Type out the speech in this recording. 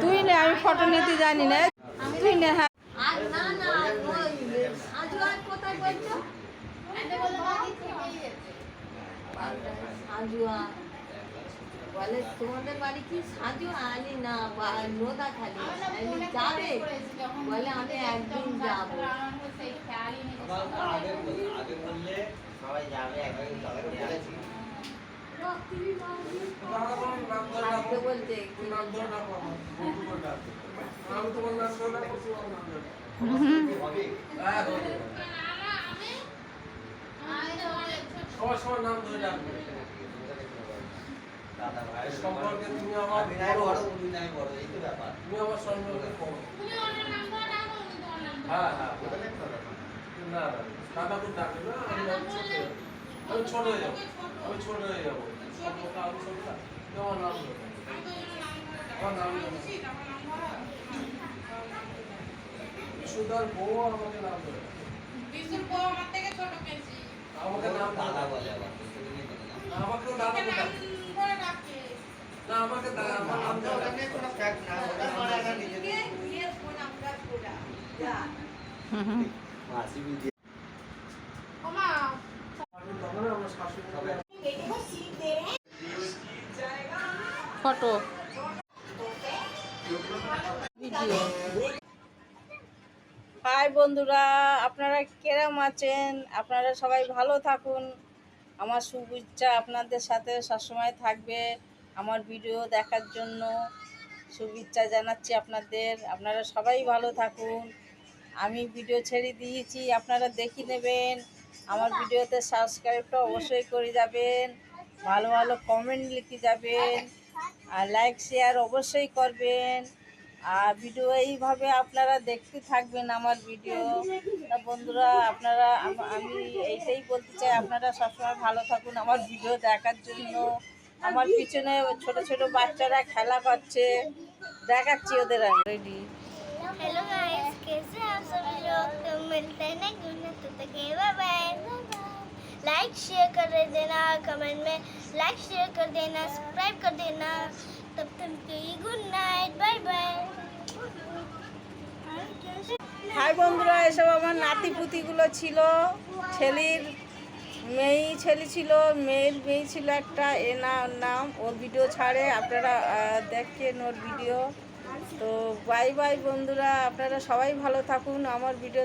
তুই নে, আমি ফটো নিতে জানি না, তুই নে। হ্যাঁ বলে তোমাদের বাড়ি কি সাজু আলি না নোদা খালি যাবে, বলে আমি একদিন যাবো। বলছে সবার সবার নাম ধরে ডাকবে। দাদা ভাই সম্পর্কে তুমি আমার বড়, তুমি নাই বড়, এই তো ব্যাপার। তুমি আমার সম্পর্কে বড়। তুমি ওনার নাম ধরে ডাকো, আমি তোমার নাম। হ্যাঁ হ্যাঁ, ওটা নেই তো না। না দাদা তো ডাকে না, আমি ছোট হয়ে যাব। আমি ছোট হয়ে যাব। সম্পর্কে আমি ছোট না। তোমার নাম ধরে। আমার নাম ধরে। সুদার বউ আমাকে নাম ধরে। বিশুর বউ আমার থেকে ছোট বেশি। আমাকে নাম দাদা বলে আবার। আমাকে দাদা বলে ডাকে। না আমাকে দাদা, আমার নাম ধরে নেই কোনো ফ্যাক্ট না, ওটা মারা না নিজে দিয়ে ফোন আমরা কোডা যা মাসি বিয়ে ওমা আমি তখন আমার শাশুড়ি হবে দেখো সিট দে ফটো ভিডিও। হাই বন্ধুরা, আপনারা কেরম আছেন? আপনারা সবাই ভালো থাকুন। আমার শুভেচ্ছা আপনাদের সাথে সবসময় থাকবে। আমার ভিডিও দেখার জন্য শুভেচ্ছা জানাচ্ছি আপনাদের। আপনারা সবাই ভালো থাকুন। আমি ভিডিও ছেড়ে দিয়েছি, আপনারা দেখে নেবেন। আমার ভিডিওতে সাবস্ক্রাইবটা অবশ্যই করে যাবেন, ভালো ভালো কমেন্ট লিখে যাবেন, আর লাইক শেয়ার অবশ্যই করবেন। আর ভিডিও এইভাবে আপনারা দেখতে থাকবেন আমার ভিডিও। তা বন্ধুরা, আপনারা আমি এইটাই বলতে চাই, আপনারা সবসময় ভালো থাকুন আমার ভিডিও দেখার জন্য। আমার পিছনে ছোট ছোট বাচ্চারা খেলা করছে, দেখাচ্ছি ওদের। আমি রেডি। हेलो गाइस, कैसे हैं आप सभी लोग? तो मिलते हैं नेक्स्ट वीडियो, तब तक के बाय बाय। लाइक शेयर कर देना, कमेंट में लाइक शेयर कर देना, सब्सक्राइब कर देना। तब तक के good night, bye bye. Hi বন্ধুরা, এসব আমার নাতি পুতিগুলো ছিল। ছেলের মেয়ে ছেলে ছিল, মেয়ের মেয়ে ছিল একটা, এ নাম। ওর ভিডিও ছাড়ে, আপনারা দেখেন ওর ভিডিও। তো বাই বাই বন্ধুরা, আপনারা সবাই ভালো থাকুন আমার ভিডিও।